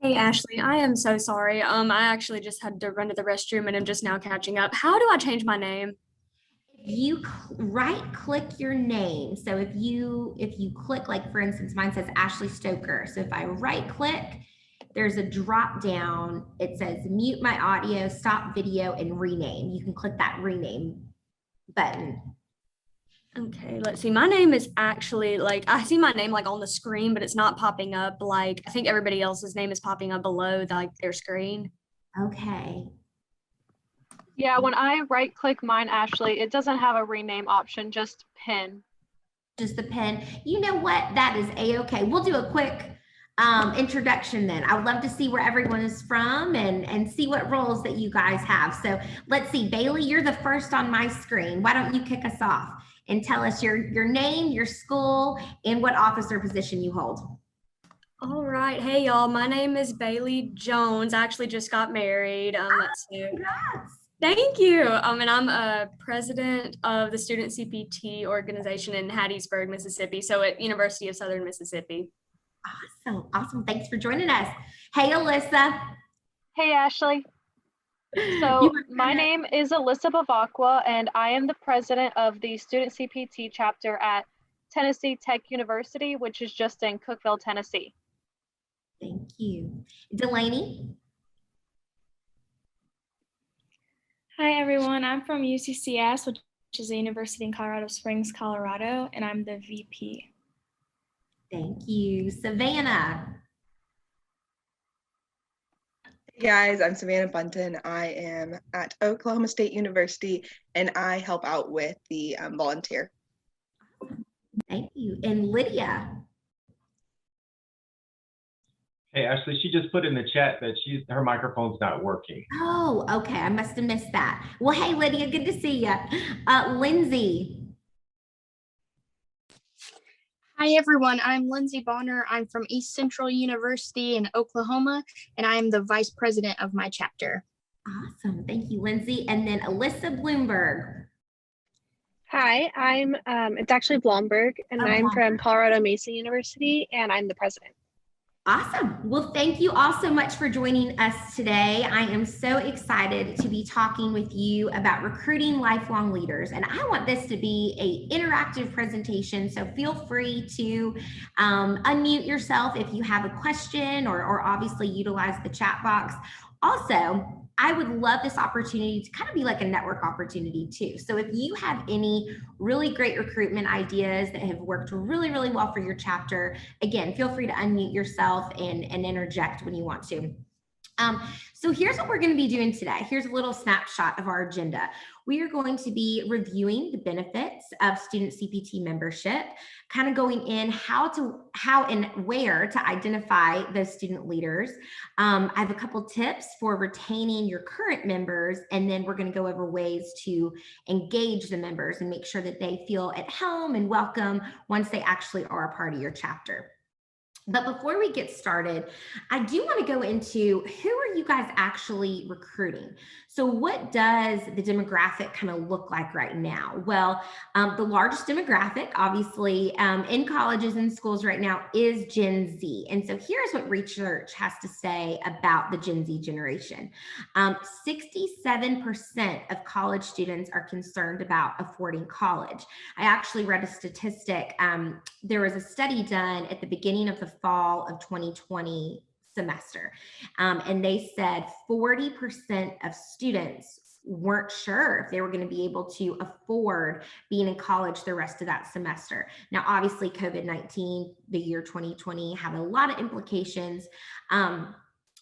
Hey Ashley, I am so sorry. I actually just had to run to the restroom and I'm just now catching up. How do I change my name? You right click your name. So if you click, like for instance, mine says Ashley Stoker. So if I right click, there's a drop down. It says mute my audio, stop video, and rename. You can click that rename button. Okay, let's see. My name is actually like I see my name like on the screen, but it's not popping up like I think everybody else's name is popping up below their screen. Okay. Yeah, when I right click mine, Ashley, it doesn't have a rename option, just pin. Just the pen. You know what? That is a-okay. We'll do a quick introduction then. I would love to see where everyone is from and see what roles that you guys have. So let's see, Bailey, you're the first on my screen. Why don't you kick us off and tell us your name, your school, and what officer position you hold? All right. Hey y'all, my name is Bailey Jones. I actually just got married. Let's see. Congrats. Thank you. And I'm a president of the Student CPT organization in Hattiesburg, Mississippi. So at University of Southern Mississippi. Awesome. Awesome. Thanks for joining us. Hey, Alyssa. Hey, Ashley. So my name is Alyssa Bavacqua, and I am the president of the Student CPT chapter at Tennessee Tech University, which is just in Cookeville, Tennessee. Thank you. Delaney. Hi, everyone. I'm from UCCS, which is a university in Colorado Springs, Colorado, and I'm the VP. Thank you. Savannah. Hey guys, I'm Savannah Bunton. I am at Oklahoma State University and I help out with the volunteer. Thank you. And Lydia. Hey, Ashley, she just put in the chat that her microphone's not working. Oh, okay. I must have missed that. Well, hey, Lydia, good to see you. Lindsay. Hi, everyone. I'm Lindsay Bonner. I'm from East Central University in Oklahoma, and I'm the vice president of my chapter. Awesome. Thank you, Lindsay. And then Alyssa Bloomberg. Hi, it's actually Blomberg, and I'm from Colorado Mesa University, and I'm the president. Awesome. Well, thank you all so much for joining us today. I am so excited to be talking with you about recruiting lifelong leaders. And I want this to be an interactive presentation. So feel free to unmute yourself if you have a question or obviously utilize the chat box. Also, I would love this opportunity to kind of be like a network opportunity too. So if you have any really great recruitment ideas that have worked really, really well for your chapter, again, feel free to unmute yourself and interject when you want to. So here's what we're going to be doing today. Here's a little snapshot of our agenda. We are going to be reviewing the benefits of student CPT membership, kind of going in how and where to identify those student leaders. I have a couple tips for retaining your current members, and then we're going to go over ways to engage the members and make sure that they feel at home and welcome once they actually are a part of your chapter. But before we get started, I do want to go into who are you guys actually recruiting? So what does the demographic kind of look like right now? Well, the largest demographic, obviously, in colleges and schools right now is Gen Z. And so here's what research has to say about the Gen Z generation. 67% of college students are concerned about affording college. I actually read a statistic. There was a study done at the beginning of the fall of 2020 semester. And they said 40% of students weren't sure if they were going to be able to afford being in college the rest of that semester. Now, obviously, COVID-19, the year 2020, had a lot of implications.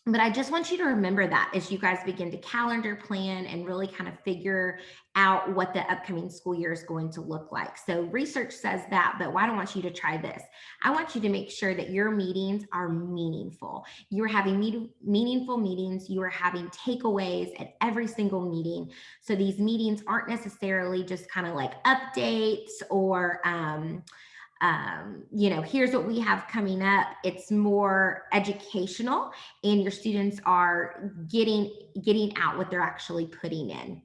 But I just want you to remember that as you guys begin to calendar plan and really kind of figure out what the upcoming school year is going to look like. So research says that, but I don't want you to try this. I want you to make sure that your meetings are meaningful. You're having meaningful meetings. You are having takeaways at every single meeting. So these meetings aren't necessarily just kind of like updates or, here's what we have coming up. It's more educational, and your students are getting out what they're actually putting in.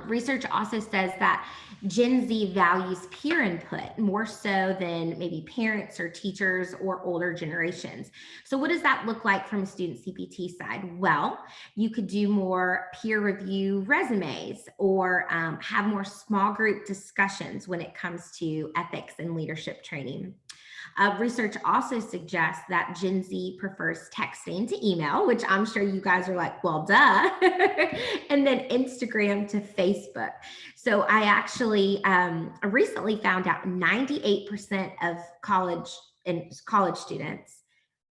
Research also says that Gen Z values peer input more so than maybe parents or teachers or older generations. So what does that look like from a student CPT side? Well, you could do more peer review resumes or have more small group discussions when it comes to ethics and leadership training. Research also suggests that Gen Z prefers texting to email, which I'm sure you guys are like, well, duh, and then Instagram to Facebook. So I actually recently found out 98% of college students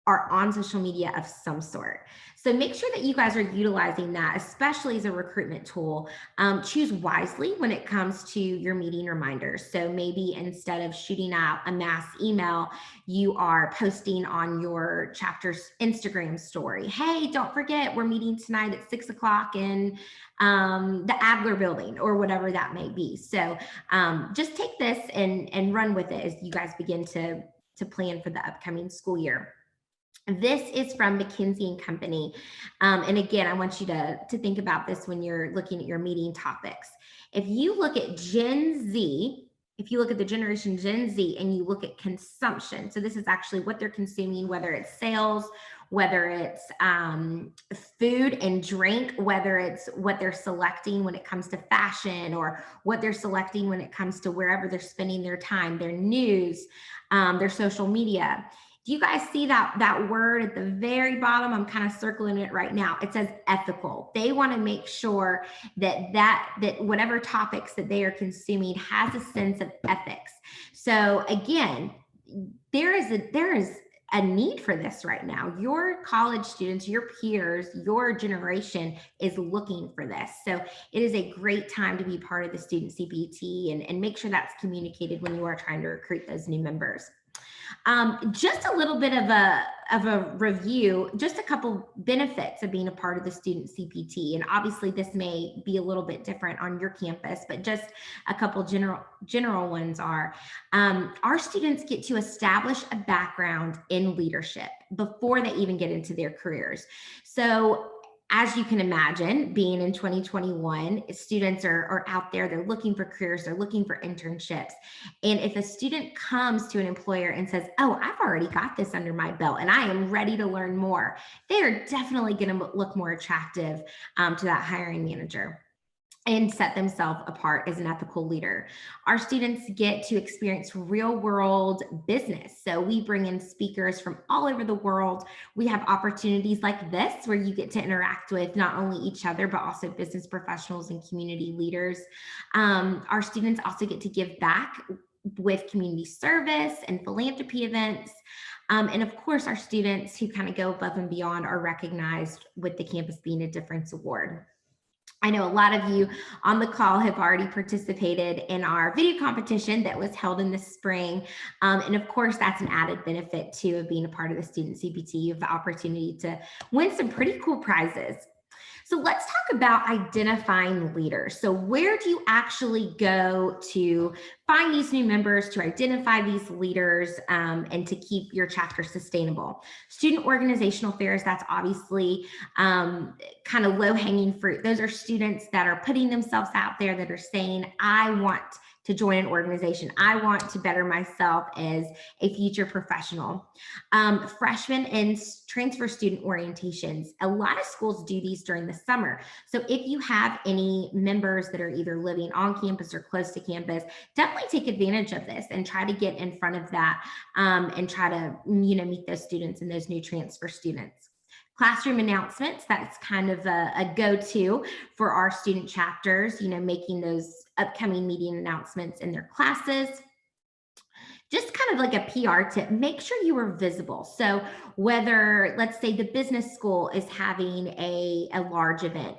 are on social media of some sort. So make sure that you guys are utilizing that, especially as a recruitment tool. Choose wisely when it comes to your meeting reminders. So maybe instead of shooting out a mass email, you are posting on your chapter's Instagram story. Hey, don't forget, we're meeting tonight at 6 o'clock in the Adler building or whatever that may be. So just take this and run with it as you guys begin to plan for the upcoming school year. This is from McKinsey & Company. And again, I want you to think about this when you're looking at your meeting topics. If you look at Gen Z, if you look at the generation Gen Z and you look at consumption, so this is actually what they're consuming, whether it's sales, whether it's food and drink, whether it's what they're selecting when it comes to fashion or what they're selecting when it comes to wherever they're spending their time, their news, their social media. Do you guys see that word at the very bottom? I'm kind of circling it right now. It says ethical. They want to make sure that whatever topics that they are consuming has a sense of ethics. So again, there is a need for this right now. Your college students, your peers, your generation is looking for this. So it is a great time to be part of the student CPT and make sure that's communicated when you are trying to recruit those new members. Just a little bit of a review, just a couple benefits of being a part of the student CPT. And obviously this may be a little bit different on your campus, but just a couple general ones are, our students get to establish a background in leadership before they even get into their careers. So as you can imagine, being in 2021, students are out there, they're looking for careers, they're looking for internships. And if a student comes to an employer and says, oh, I've already got this under my belt and I am ready to learn more, they are definitely going to look more attractive to that hiring manager and set themselves apart as an ethical leader. Our students get to experience real world business. So we bring in speakers from all over the world. We have opportunities like this where you get to interact with not only each other, but also business professionals and community leaders. Our students also get to give back with community service and philanthropy events. And of course, our students who kind of go above and beyond are recognized with the Campus Being a Difference Award. I know a lot of you on the call have already participated in our video competition that was held in the spring. And of course, that's an added benefit too of being a part of the Student CPT. You have the opportunity to win some pretty cool prizes. So let's talk about identifying leaders. So where do you actually go to find these new members, to identify these leaders, and to keep your chapter sustainable? Student organizational affairs, that's obviously kind of low-hanging fruit. Those are students that are putting themselves out there, that are saying, I want to join an organization. I want to better myself as a future professional. Freshman and transfer student orientations. A lot of schools do these during the summer. So if you have any members that are either living on campus or close to campus, definitely take advantage of this and try to get in front of that and try to meet those students and those new transfer students. Classroom announcements, that's kind of a go-to for our student chapters, making those upcoming meeting announcements in their classes. Just kind of like a PR tip, make sure you are visible. So whether, let's say the business school is having a large event,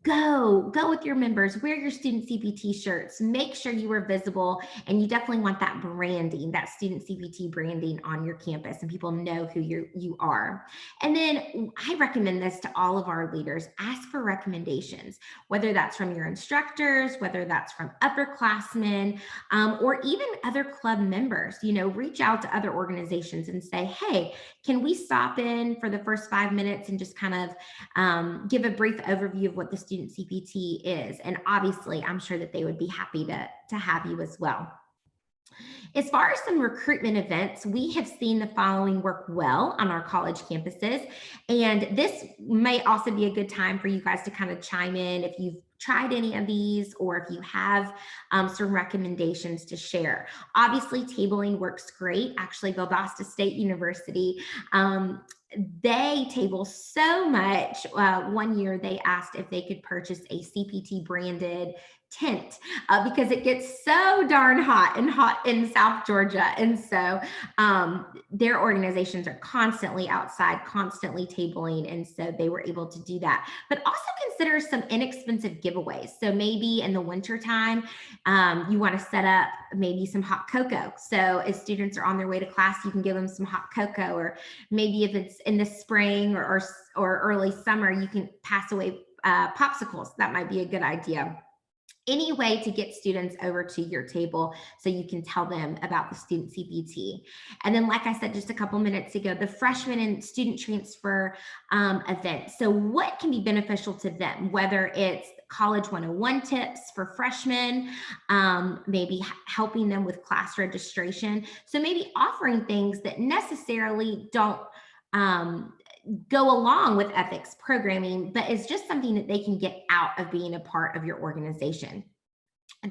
go with your members, wear your student CPT shirts, make sure you are visible, and you definitely want that branding, that student CPT branding on your campus, and people know who you are. And then I recommend this to all of our leaders, ask for recommendations, whether that's from your instructors, whether that's from upperclassmen, or even other club members. Reach out to other organizations and say, hey, can we stop in for the first 5 minutes and just kind of give a brief overview of what what the student CPT is. And obviously, I'm sure that they would be happy to have you as well. As far as some recruitment events, we have seen the following work well on our college campuses. And this may also be a good time for you guys to kind of chime in if you've tried any of these or if you have some recommendations to share. Obviously, tabling works great. Actually, Valdosta State University, they table so much. One year they asked if they could purchase a CPT branded tent because it gets so darn hot in South Georgia. And so their organizations are constantly outside, constantly tabling. And so they were able to do that. But also consider some inexpensive giveaways. So maybe in the wintertime, you want to set up maybe some hot cocoa. So as students are on their way to class, you can give them some hot cocoa, or maybe if it's in the spring or early summer, you can pass away popsicles. That might be a good idea. Any way to get students over to your table so you can tell them about the student CPT. And then, like I said just a couple minutes ago, the freshman and student transfer event. So what can be beneficial to them, whether it's College 101 tips for freshmen, maybe helping them with class registration. So maybe offering things that necessarily don't go along with ethics programming, but it's just something that they can get out of being a part of your organization.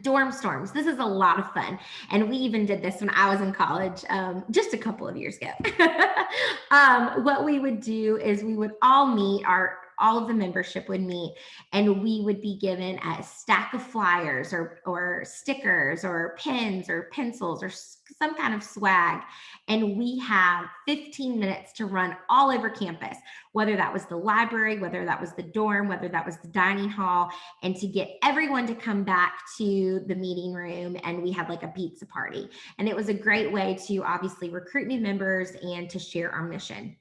Dorm storms. This is a lot of fun. And we even did this when I was in college, just a couple of years ago. What we would do is we would all meet, all of the membership would meet, and we would be given a stack of flyers or stickers or pens or pencils or some kind of swag. And we have 15 minutes to run all over campus, whether that was the library, whether that was the dorm, whether that was the dining hall, and to get everyone to come back to the meeting room. And we had like a pizza party. And it was a great way to obviously recruit new members and to share our mission.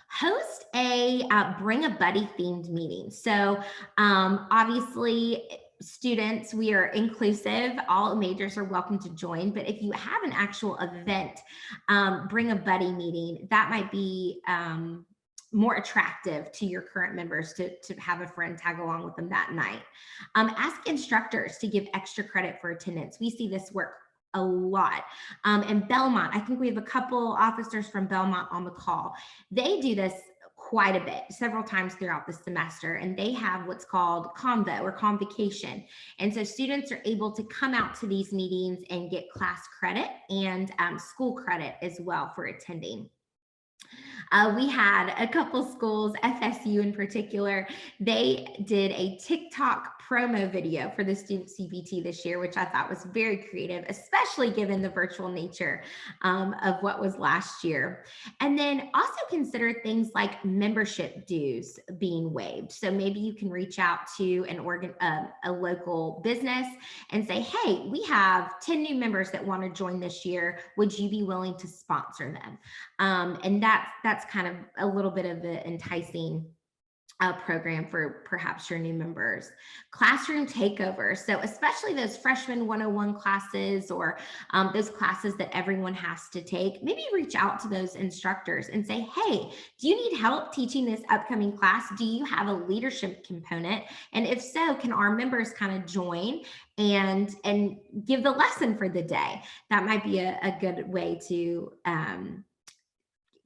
Host a bring a buddy themed meeting. So obviously, students, we are inclusive. All majors are welcome to join. But if you have an actual event, bring a buddy meeting, that might be more attractive to your current members to have a friend tag along with them that night. Ask instructors to give extra credit for attendance. We see this work a lot. And Belmont, I think we have a couple officers from Belmont on the call. They do this quite a bit, several times throughout the semester, and they have what's called convo or convocation. And so students are able to come out to these meetings and get class credit and school credit as well for attending. We had a couple schools, FSU in particular, they did a TikTok promo video for the student CPT this year, which I thought was very creative, especially given the virtual nature of what was last year. And then also consider things like membership dues being waived. So maybe you can reach out to a local business and say, hey, we have 10 new members that want to join this year. Would you be willing to sponsor them? And that's kind of a little bit of the enticing program for perhaps your new members. Classroom takeovers. So especially those freshman 101 classes or those classes that everyone has to take, maybe reach out to those instructors and say, hey, do you need help teaching this upcoming class? Do you have a leadership component? And if so, can our members kind of join and give the lesson for the day? That might be a good way to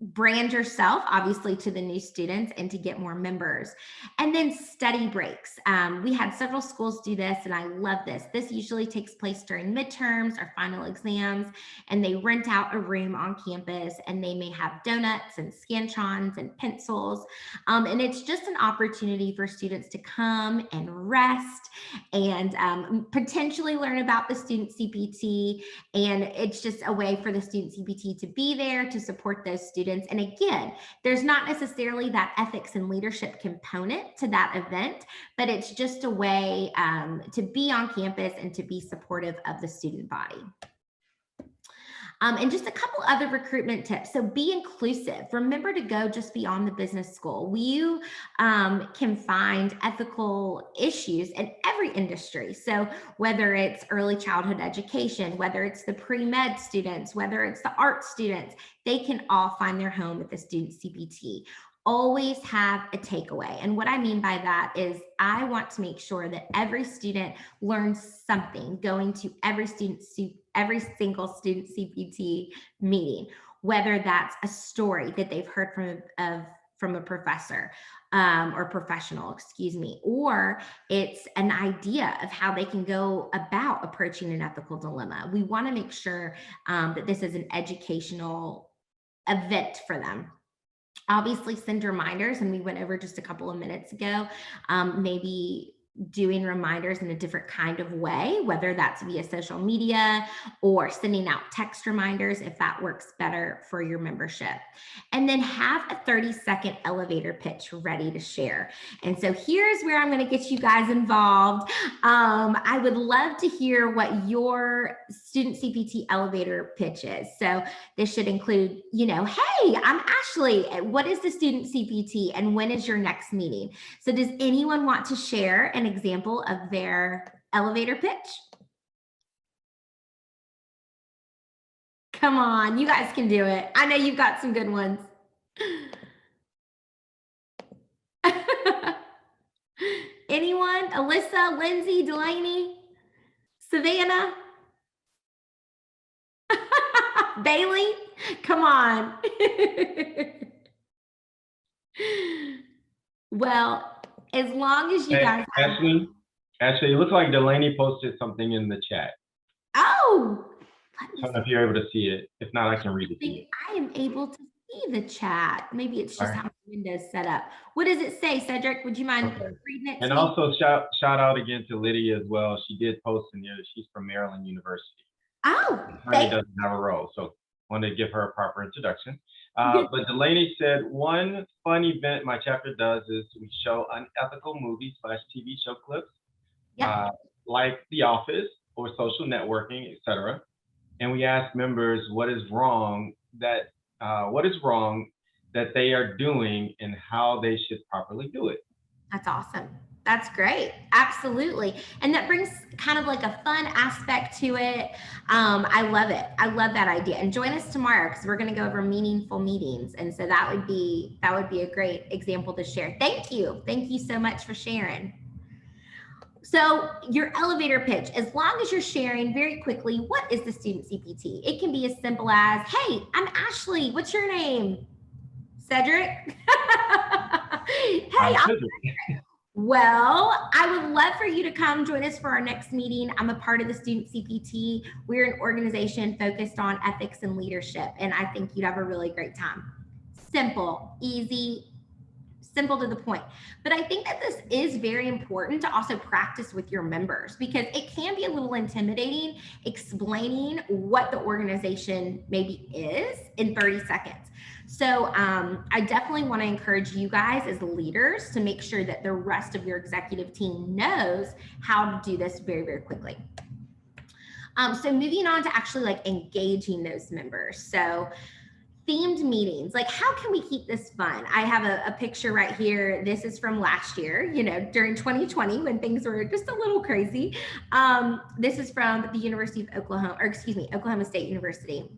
brand yourself, obviously, to the new students and to get more members. And then study breaks. We had several schools do this, and I love this. This usually takes place during midterms or final exams, and they rent out a room on campus, and they may have donuts and Scantrons and pencils. And it's just an opportunity for students to come and rest and potentially learn about the student CPT. And it's just a way for the student CPT to be there to support those students. And again, there's not necessarily that ethics and leadership component to that event, but it's just a way to be on campus and to be supportive of the student body. And just a couple other recruitment tips. So be inclusive. Remember to go just beyond the business school. You can find ethical issues in every industry. So whether it's early childhood education, whether it's the pre-med students, whether it's the art students, they can all find their home at the student CPT. always have a takeaway. And what I mean by that is I want to make sure that every student learns something going to every single student CPT meeting, whether that's a story that they've heard from a professor or professional, excuse me, or it's an idea of how they can go about approaching an ethical dilemma. We want to make sure that this is an educational event for them. Obviously send reminders, and we went over just a couple of minutes ago, maybe doing reminders in a different kind of way, whether that's via social media or sending out text reminders if that works better for your membership. And then have a 30-second elevator pitch ready to share. And so here's where I'm going to get you guys involved. I would love to hear what your student CPT elevator pitch is. So this should include, you know, hey, I'm Ashley. What is the student CPT and when is your next meeting? So does anyone want to share an example of their elevator pitch? Come on, you guys can do it. I know you've got some good ones. Anyone? Alyssa, Lindsay, Delaney, Savannah, Bailey? Come on. Well, as long as you guys have... Ashley, it looks like Delaney posted something in the chat. Oh, I don't know if you're able to see it. If not, I can read it to you. I am able to see the chat. Maybe it's just how Windows set up. What does it say, Cedric? Would you mind reading it? And also shout out again to Lydia as well. She did post in there. She's from Maryland University. Oh, Honey doesn't have a role, so wanted to give her a proper introduction. But Delaney said, one fun event my chapter does is we show unethical movie/TV show clips, like The Office or social networking, etc. And we ask members what is wrong that they are doing and how they should properly do it. That's awesome. That's great. Absolutely. And that brings kind of like a fun aspect to it. I love it. I love that idea. And join us tomorrow because we're going to go over meaningful meetings. And so that would be a great example to share. Thank you. Thank you so much for sharing. So your elevator pitch, as long as you're sharing very quickly, what is the student CPT? It can be as simple as, hey, I'm Ashley. What's your name? Cedric? Hey, I'm Cedric. Well, I would love for you to come join us for our next meeting. I'm a part of the Student CPT. We're an organization focused on ethics and leadership, and I think you'd have a really great time. Simple, easy, simple to the point. But I think that this is very important to also practice with your members because it can be a little intimidating explaining what the organization maybe is in 30 seconds. So I definitely want to encourage you guys as leaders to make sure that the rest of your executive team knows how to do this very, very quickly. So moving on to actually like engaging those members. So themed meetings, like how can we keep this fun? I have a picture right here. This is from last year, you know, during 2020 when things were just a little crazy. This is from the University of Oklahoma, or excuse me, Oklahoma State University.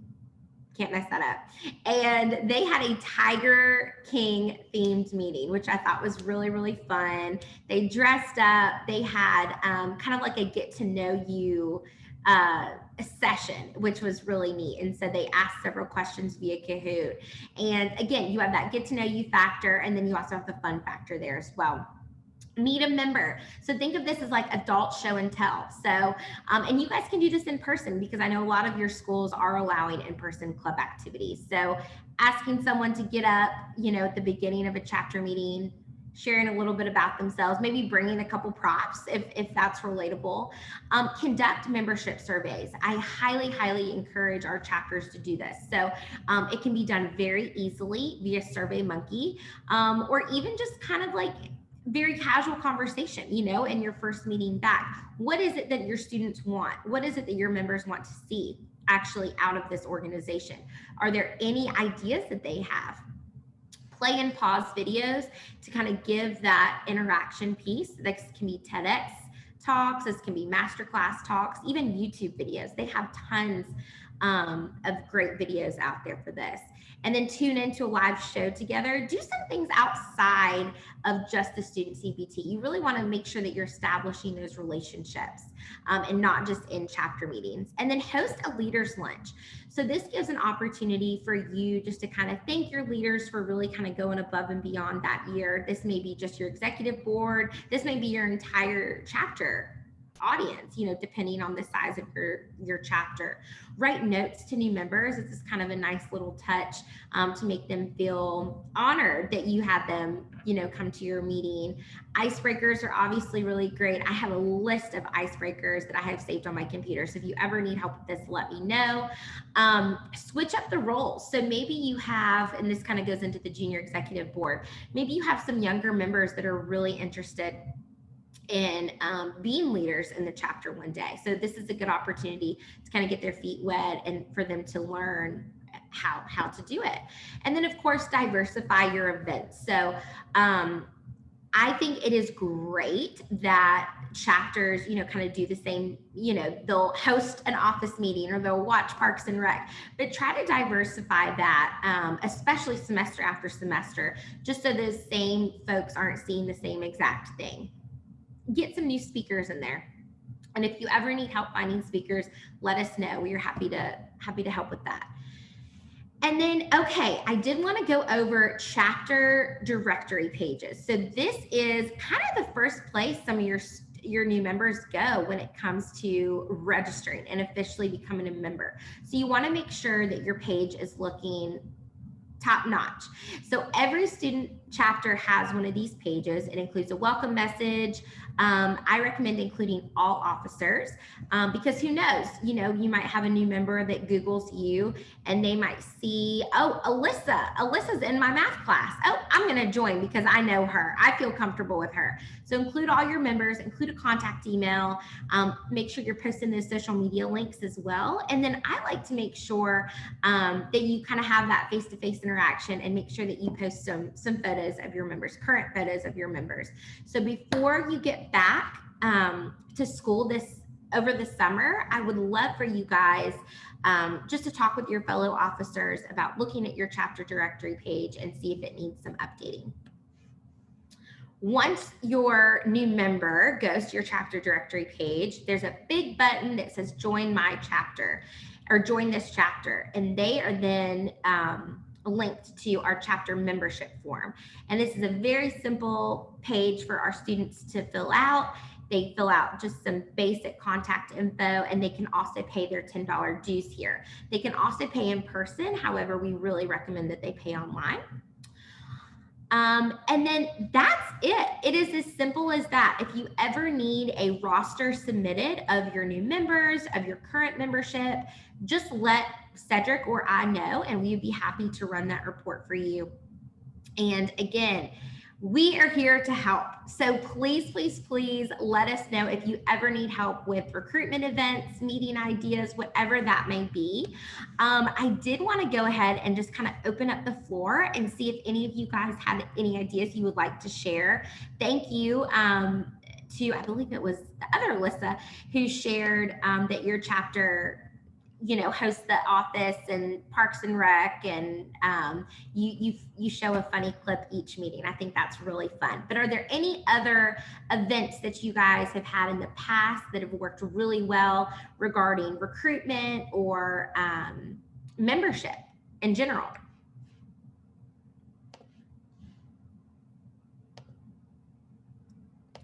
Can't mess that up. And they had a Tiger King themed meeting, which I thought was really, really fun. They dressed up, they had kind of like a get to know you a session, which was really neat. And so they asked several questions via Kahoot. And again, you have that get to know you factor, and then you also have the fun factor there as well. Meet a member. So think of this as like adult show and tell. So, and you guys can do this in person because I know a lot of your schools are allowing in-person club activities. So asking someone to get up, you know, at the beginning of a chapter meeting, sharing a little bit about themselves, maybe bringing a couple props if that's relatable. Conduct membership surveys. I highly, highly encourage our chapters to do this. So it can be done very easily via SurveyMonkey, or even just kind of like very casual conversation, you know, in your first meeting back. What is it that your students want? What is it that your members want to see actually out of this organization? Are there any ideas that they have? Play and pause videos to kind of give that interaction piece. This can be TEDx talks, this can be masterclass talks, even YouTube videos. They have tons of great videos out there for this. And then tune into a live show together. Do some things outside of just the student CPT. You really want to make sure that you're establishing those relationships and not just in chapter meetings. And then host a leaders lunch. So this gives an opportunity for you just to kind of thank your leaders for really kind of going above and beyond that year. This may be just your executive board. This may be your entire chapter audience, you know, depending on the size of your chapter. Write notes to new members. This is kind of a nice little touch to make them feel honored that you had them, you know, come to your meeting. Icebreakers are obviously really great. I have a list of icebreakers that I have saved on my computer. So if you ever need help with this, let me know. Switch up the roles. So maybe you have, and this kind of goes into the junior executive board, maybe you have some younger members that are really interested in being leaders in the chapter one day. So this is a good opportunity to kind of get their feet wet and for them to learn how to do it. And then of course, diversify your events. So I think it is great that chapters, you know, kind of do the same, you know, they'll host an office meeting or they'll watch Parks and Rec, but try to diversify that, especially semester after semester, just so those same folks aren't seeing the same exact thing. Get some new speakers in there. And if you ever need help finding speakers, let us know. We are happy to help with that. And then, okay, I did want to go over chapter directory pages. So this is kind of the first place some of your new members go when it comes to registering and officially becoming a member. So you want to make sure that your page is looking top notch. So every student chapter has one of these pages. It includes a welcome message. I recommend including all officers because who knows, you know, you might have a new member that Googles you and they might see, oh, Alyssa's in my math class. Oh, I'm going to join because I know her. I feel comfortable with her. So include all your members, include a contact email, make sure you're posting those social media links as well. And then I like to make sure that you kind of have that face-to-face interaction and make sure that you post some photos of your members, current photos of your members. So before you get back to school over the summer, I would love for you guys just to talk with your fellow officers about looking at your chapter directory page and see if it needs some updating. Once your new member goes to your chapter directory page, there's a big button that says join my chapter or join this chapter, and they are then linked to our chapter membership form. And this is a very simple page for our students to fill out. They fill out just some basic contact info, and they can also pay their $10 dues here. They can also pay in person. However, we really recommend that they pay online. And then that's it. It is as simple as that. If you ever need a roster submitted of your new members, of your current membership, just let Cedric or I know, and we would be happy to run that report for you. And again, we are here to help. So please, please, please let us know if you ever need help with recruitment events, meeting ideas, whatever that may be. I did want to go ahead and just kind of open up the floor and see if any of you guys had any ideas you would like to share. Thank you to, I believe it was the other Alyssa, who shared that your chapter, you know, host the office and Parks and Rec, and you show a funny clip each meeting. I think that's really fun. But are there any other events that you guys have had in the past that have worked really well regarding recruitment or membership in general?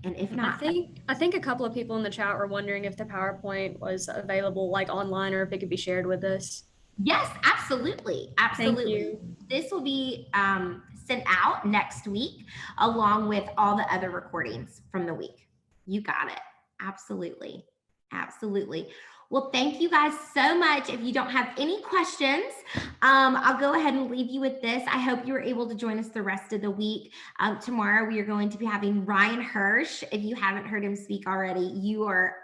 And if not, I think a couple of people in the chat were wondering if the PowerPoint was available like online or if it could be shared with us. Yes, absolutely. Absolutely. Thank you. This will be sent out next week along with all the other recordings from the week. You got it. Absolutely. Absolutely. Well, thank you guys so much. If you don't have any questions, I'll go ahead and leave you with this. I hope you were able to join us the rest of the week. Tomorrow, we are going to be having Ryan Hirsch. If you haven't heard him speak already, you are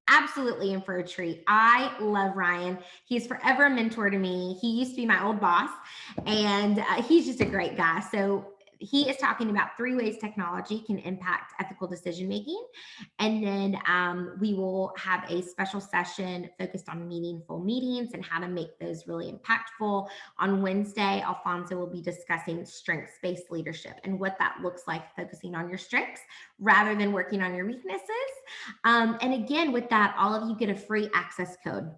absolutely in for a treat. I love Ryan. He's forever a mentor to me. He used to be my old boss, and he's just a great guy. So he is talking about 3 ways technology can impact ethical decision making. And then we will have a special session focused on meaningful meetings and how to make those really impactful. On Wednesday, Alfonso will be discussing strengths-based leadership and what that looks like, focusing on your strengths rather than working on your weaknesses. And again, with that, all of you get a free access code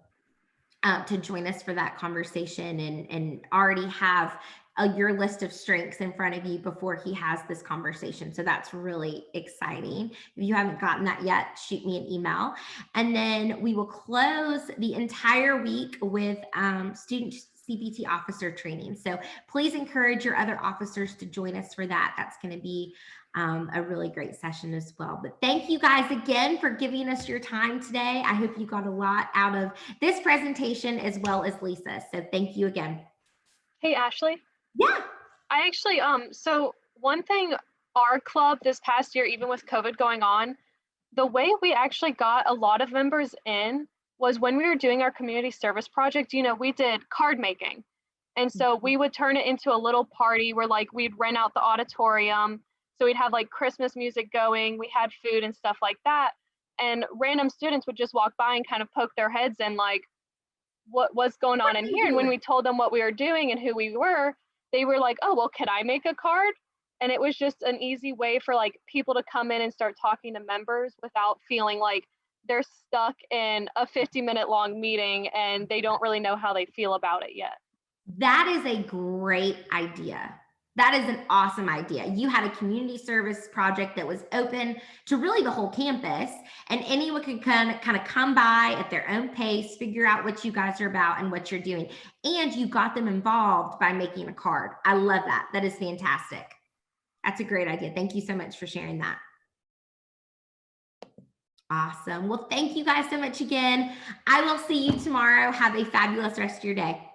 to join us for that conversation, and already have your list of strengths in front of you before he has this conversation. So that's really exciting. If you haven't gotten that yet, shoot me an email. And then we will close the entire week with student CPT officer training. So please encourage your other officers to join us for that. That's going to be a really great session as well. But thank you guys again for giving us your time today. I hope you got a lot out of this presentation as well as Lisa. So thank you again. Hey, Ashley. Yeah. I actually, so one thing our club this past year, even with COVID going on, the way we actually got a lot of members in was when we were doing our community service project. You know, we did card making. And so we would turn it into a little party where like we'd rent out the auditorium. So we'd have like Christmas music going, we had food and stuff like that. And random students would just walk by and kind of poke their heads in like, what's going on in here? And when we told them what we were doing and who we were, they were like, oh, well, could I make a card? And it was just an easy way for like people to come in and start talking to members without feeling like they're stuck in a 50-minute long meeting and they don't really know how they feel about it yet. That is a great idea. That is an awesome idea. You had a community service project that was open to really the whole campus, and anyone could kind of come by at their own pace, figure out what you guys are about and what you're doing. And you got them involved by making a card. I love that. That is fantastic. That's a great idea. Thank you so much for sharing that. Awesome. Well, thank you guys so much again. I will see you tomorrow. Have a fabulous rest of your day.